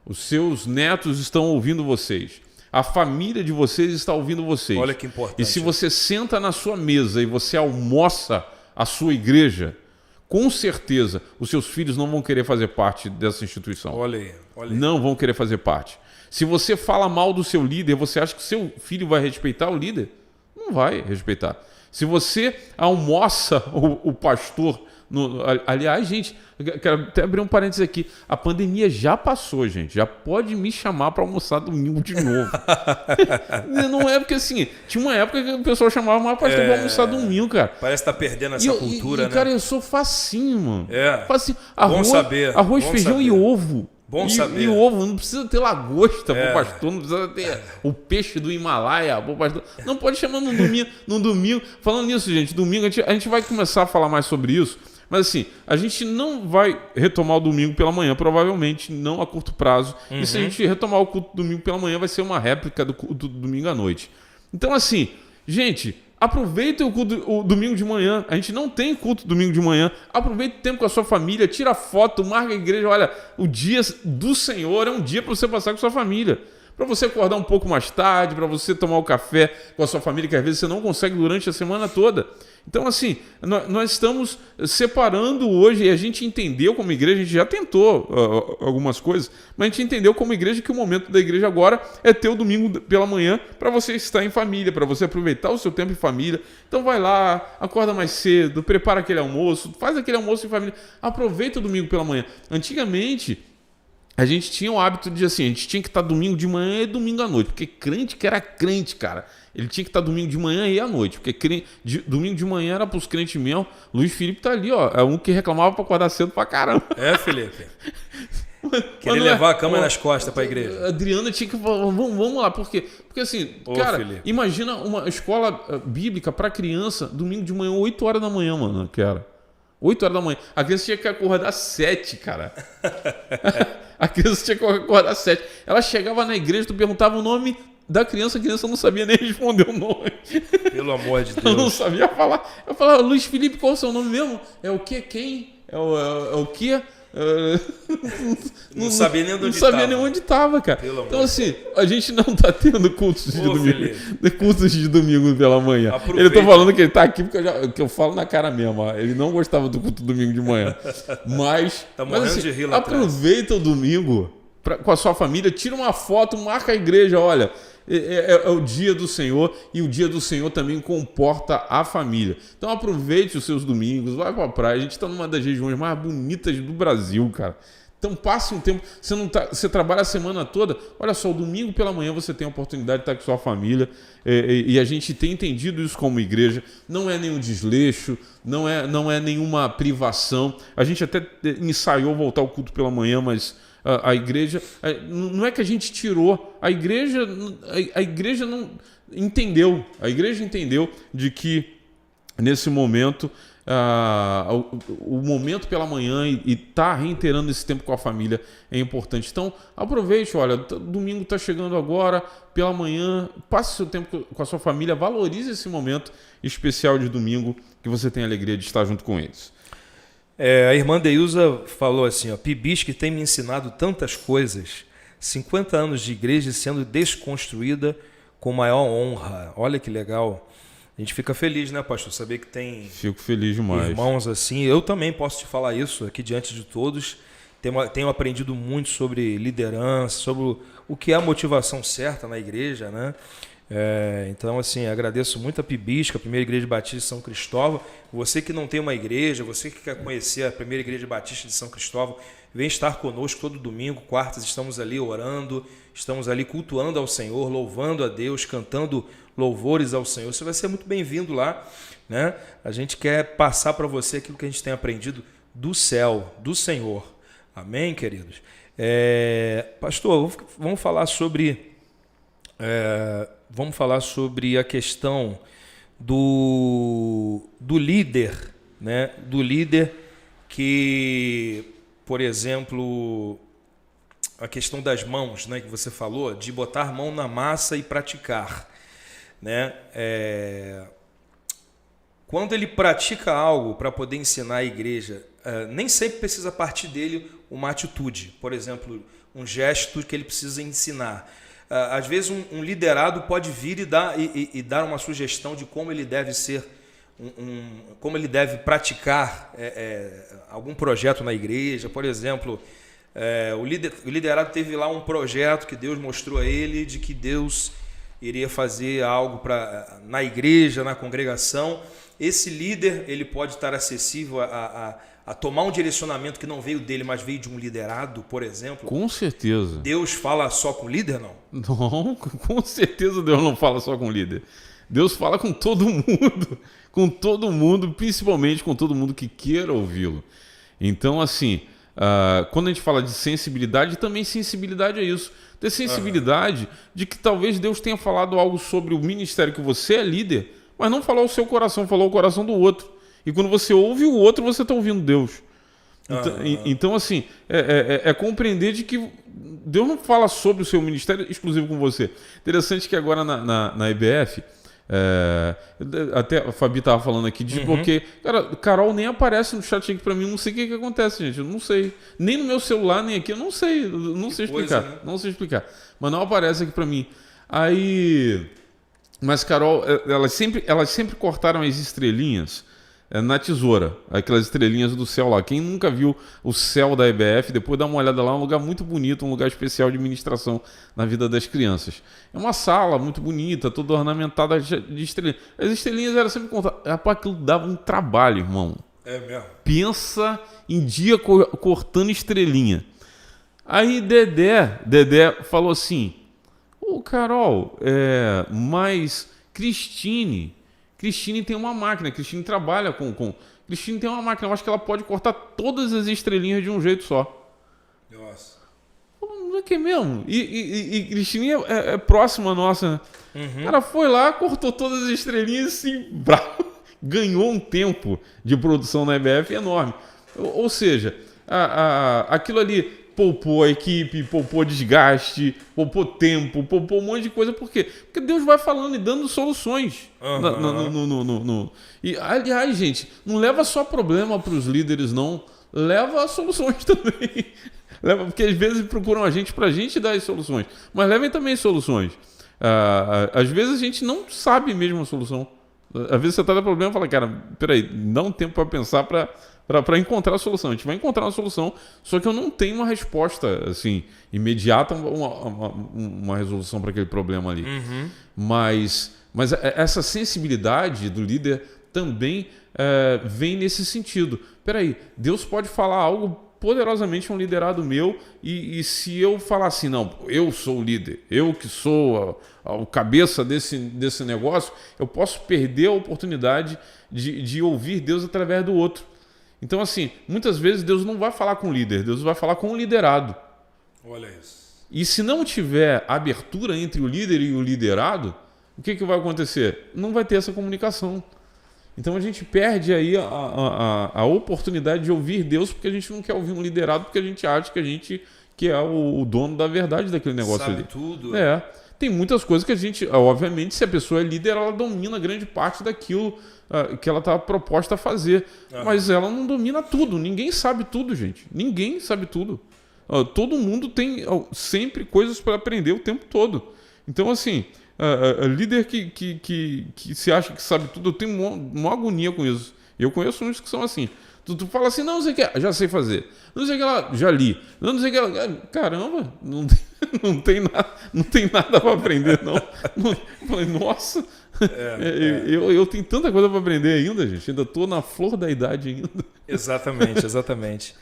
Os seus netos estão ouvindo vocês. A família de vocês está ouvindo vocês. Olha que importante. E se você senta na sua mesa e você almoça a sua igreja, com certeza os seus filhos não vão querer fazer parte dessa instituição. Olha aí. Não vão querer fazer parte. Se você fala mal do seu líder, você acha que seu filho vai respeitar o líder? Não vai respeitar. Se você almoça o pastor... Aliás, gente, quero até abrir um parênteses aqui. A pandemia já passou, gente. Já pode me chamar para almoçar domingo de novo. Não é porque assim, tinha uma época que o pessoal chamava mais pastor para almoçar domingo, cara. Parece que tá perdendo essa cultura, né? Cara, eu sou facinho, mano. Facinho. Arroz, bom saber. Arroz, feijão e ovo. Bom saber. E ovo, não precisa ter lagosta pro pastor, não precisa ter o peixe do Himalaia pro pastor. Não pode chamar no domingo. Falando nisso, gente, domingo a gente vai começar a falar mais sobre isso. Mas assim, a gente não vai retomar o domingo pela manhã, provavelmente não a curto prazo. E se a gente retomar o culto domingo pela manhã, vai ser uma réplica do culto do domingo à noite. Então assim, gente, aproveita o domingo de manhã. A gente não tem culto domingo de manhã. Aproveita o tempo com a sua família, tira foto, marca a igreja. Olha, o dia do Senhor é um dia para você passar com a sua família. Para você acordar um pouco mais tarde, para você tomar o café com a sua família, que às vezes você não consegue durante a semana toda. Então, assim, nós estamos separando hoje, e a gente entendeu como igreja, a gente já tentou algumas coisas, mas a gente entendeu como igreja que o momento da igreja agora é ter o domingo pela manhã para você estar em família, para você aproveitar o seu tempo em família. Então vai lá, acorda mais cedo, prepara aquele almoço, faz aquele almoço em família, aproveita o domingo pela manhã. Antigamente, a gente tinha o hábito de assim, a gente tinha que estar domingo de manhã e domingo à noite, porque crente que era crente, cara, ele tinha que estar domingo de manhã e à noite, porque domingo de manhã era pros crentes mesmo. Luiz Felipe tá ali, ó, é um que reclamava pra acordar cedo pra caramba. Felipe. Queria levar a cama nas costas pra igreja. A Adriana tinha que falar, vamos lá, por quê? Porque assim, cara, Felipe, imagina uma escola bíblica pra criança, domingo de manhã, 8 horas da manhã, mano, que era. 8 horas da manhã. A criança tinha que acordar às 7, cara. A criança tinha que acordar às 7. Ela chegava na igreja, tu perguntava o nome da criança, a criança não sabia nem responder o nome. Pelo amor de Deus. Ela não sabia falar. Eu falava, Luiz Felipe, qual é o seu nome mesmo? É o quê? Quem? É o quê? Não sabia nem onde estava. Não sabia nem onde estava, cara. Então, assim, a gente não tá tendo cultos de domingo. Cultos de domingo pela manhã. Aproveita. Ele tá falando que ele tá aqui porque eu falo na cara mesmo. Ó. Ele não gostava do culto domingo de manhã. Mas, tá morrendo assim, de rir lá aproveita o domingo com a sua família, tira uma foto, marca a igreja, olha. É o dia do Senhor, e o dia do Senhor também comporta a família. Então aproveite os seus domingos, vai pra praia. A gente está numa das regiões mais bonitas do Brasil, cara. Então passe um tempo, você trabalha a semana toda, olha só, o domingo pela manhã você tem a oportunidade de estar com sua família, e a gente tem entendido isso como igreja. Não é nenhum desleixo, não é nenhuma privação. A gente até ensaiou voltar ao culto pela manhã, mas a igreja, não é que a gente tirou, a igreja não entendeu, a igreja entendeu de que nesse momento, o momento pela manhã e estar reiterando esse tempo com a família é importante. Então aproveite, olha, domingo está chegando agora, pela manhã, passe seu tempo com a sua família, valorize esse momento especial de domingo, que você tem a alegria de estar junto com eles. A irmã Deilza falou assim, ó, Pibisque tem me ensinado tantas coisas, 50 anos de igreja sendo desconstruída com maior honra. Olha que legal. A gente fica feliz, né, pastor? Saber que tem Fico feliz demais. Irmãos assim. Eu também posso te falar isso aqui diante de todos. Tenho aprendido muito sobre liderança, sobre o que é a motivação certa na igreja, né? Então, assim, agradeço muito a Pibisca, a Primeira Igreja Batista de São Cristóvão. Você que não tem uma igreja, você que quer conhecer a Primeira Igreja Batista de São Cristóvão, vem estar conosco todo domingo, quartas, estamos ali orando, estamos ali cultuando ao Senhor, louvando a Deus, cantando louvores ao Senhor. Você vai ser muito bem-vindo lá, né? A gente quer passar para você aquilo que a gente tem aprendido do céu, do Senhor. Amém, queridos? Pastor, vamos falar sobre a questão do líder, né? Do líder que, por exemplo, a questão das mãos, né? Que você falou, de botar mão na massa e praticar, né? Quando ele pratica algo para poder ensinar a igreja, nem sempre precisa partir dele uma atitude, por exemplo, um gesto que ele precisa ensinar. Às vezes um liderado pode vir e dar uma sugestão de como ele deve ser, como ele deve praticar algum projeto na igreja. Por exemplo, o liderado teve lá um projeto que Deus mostrou a ele de que Deus iria fazer algo na igreja, na congregação. Esse líder ele pode estar acessível a tomar um direcionamento que não veio dele, mas veio de um liderado, por exemplo. Com certeza. Deus fala só com o líder, não? Não, com certeza Deus não fala só com o líder. Deus fala com todo mundo, principalmente com todo mundo que queira ouvi-lo. Então, assim, quando a gente fala de sensibilidade, também sensibilidade é isso. Ter sensibilidade de que talvez Deus tenha falado algo sobre o ministério que você é líder, mas não falou o seu coração, falou o coração do outro. E quando você ouve o outro, você está ouvindo Deus. Então, assim, compreender de que Deus não fala sobre o seu ministério exclusivo com você. Interessante que agora na IBF, até a Fabi estava falando aqui, desbloqueio. Cara, Carol nem aparece no chat aqui para mim, não sei o que acontece, gente, eu não sei. Nem no meu celular, nem aqui, eu não sei explicar. Né? Não sei explicar. Mas não aparece aqui para mim. Mas Carol, elas sempre cortaram as estrelinhas na tesoura, aquelas estrelinhas do céu lá. Quem nunca viu o céu da EBF, depois dá uma olhada lá, é um lugar muito bonito, um lugar especial de ministração na vida das crianças. É uma sala muito bonita, toda ornamentada de estrelinhas. As estrelinhas eram sempre cortadas. Aquilo dava um trabalho, irmão. É mesmo. Pensa em dia cortando estrelinha. Aí Dedé falou assim: Carol, mas Cristine tem uma máquina, Cristine trabalha com... Cristine tem uma máquina, eu acho que ela pode cortar todas as estrelinhas de um jeito só. Nossa. Não é que é mesmo? E Cristine é próxima nossa. Né? Cara, foi lá, cortou todas as estrelinhas e assim, ganhou um tempo de produção na EBF enorme. Ou seja, aquilo ali... Poupou a equipe, poupou desgaste, poupou tempo, poupou um monte de coisa. Por quê? Porque Deus vai falando e dando soluções. E, aliás, gente, não leva só problema para os líderes, não. Leva soluções também. Porque às vezes procuram a gente para a gente dar as soluções. Mas levem também soluções. Às vezes a gente não sabe mesmo a solução. Às vezes você está com problema e fala, cara, peraí, dá um tempo para pensar para encontrar a solução. A gente vai encontrar uma solução, só que eu não tenho uma resposta assim, imediata, uma resolução para aquele problema ali. Mas essa sensibilidade do líder também vem nesse sentido. Peraí, Deus pode falar algo poderosamente a um liderado meu e se eu falar assim, não, eu sou o líder, eu que sou o cabeça desse negócio, eu posso perder a oportunidade de ouvir Deus através do outro. Então, assim, muitas vezes Deus não vai falar com o líder, Deus vai falar com o liderado. Olha isso. E se não tiver abertura entre o líder e o liderado, o que vai acontecer? Não vai ter essa comunicação. Então a gente perde aí a oportunidade de ouvir Deus porque a gente não quer ouvir um liderado, porque a gente acha que a gente que é o dono da verdade daquele negócio. Sabe ali. Tudo. Tem muitas coisas que a gente, obviamente, se a pessoa é líder, ela domina grande parte daquilo que ela está proposta a fazer. Mas ela não domina tudo. Ninguém sabe tudo, gente. Ninguém sabe tudo. Todo mundo tem sempre coisas para aprender o tempo todo. Então, assim, líder que se acha que sabe tudo, eu tenho uma agonia com isso. Eu conheço uns que são assim. Tu fala assim, não sei o que, já sei fazer. Não sei o que lá, já li. Não sei o que lá, caramba, não tem nada para aprender, não. Eu falei, nossa, eu tenho tanta coisa para aprender ainda, gente. Ainda estou na flor da idade ainda. Exatamente.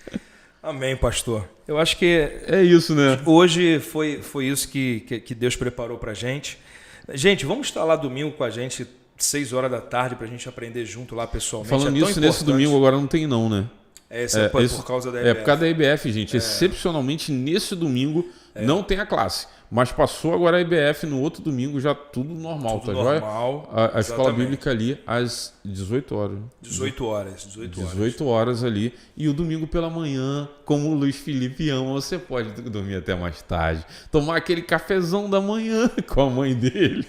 Amém, pastor. Eu acho que é isso, né? Hoje foi isso que Deus preparou para a gente. Gente, vamos estar lá domingo com a gente, 6 horas da tarde, para a gente aprender junto lá pessoalmente. Falando nisso, nesse domingo agora não tem não, né? Por causa da EBF. É por causa da EBF, gente. Excepcionalmente, nesse domingo não tem a classe. Mas passou agora a EBF no outro domingo, já tudo normal, tudo tá normal, joia? A escola bíblica ali às 18 horas. 18 horas ali. E o domingo pela manhã, como o Luiz Felipe ama, você pode dormir até mais tarde. Tomar aquele cafezão da manhã com a mãe dele.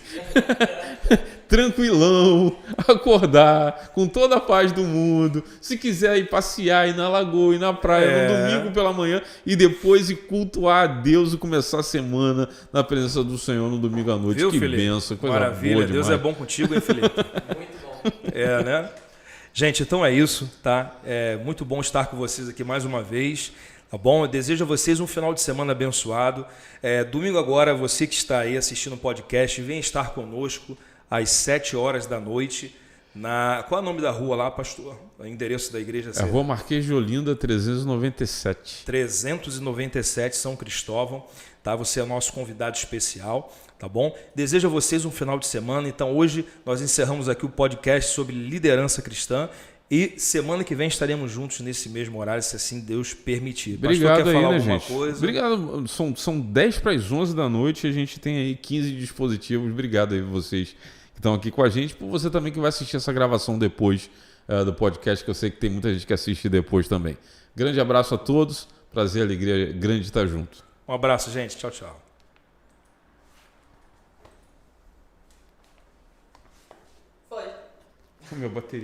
Tranquilão, acordar com toda a paz do mundo. Se quiser ir passear, ir na lagoa, ir na praia no domingo pela manhã e depois ir cultuar a Deus e começar a semana na presença do Senhor no domingo à noite. Viu, que Felipe? bênção, coisa maravilha, boa Deus demais. É bom contigo, hein, Felipe? Muito bom. Né? Gente, então é isso, tá? É muito bom estar com vocês aqui mais uma vez, tá bom? Eu desejo a vocês um final de semana abençoado. Domingo agora, você que está aí assistindo o podcast, vem estar conosco às 7 horas da noite. Qual é o nome da rua lá, pastor? O endereço da igreja? É a Rua Marquês de Olinda, 397. 397, São Cristóvão. Tá? Você é nosso convidado especial, tá bom? Desejo a vocês um final de semana. Então, hoje nós encerramos aqui o podcast sobre liderança cristã. E semana que vem estaremos juntos nesse mesmo horário, se assim Deus permitir. Obrigado. Pastor, quer falar aí, né, alguma gente? coisa? Obrigado. São 10 para as 11 da noite e a gente tem aí 15 dispositivos. Obrigado aí vocês que estão aqui com a gente. Por você também que vai assistir essa gravação depois do podcast, que eu sei que tem muita gente que assiste depois também. Grande abraço a todos. Prazer, alegria grande de estar junto. Um abraço, gente. Tchau, tchau. Foi. Minha bateria.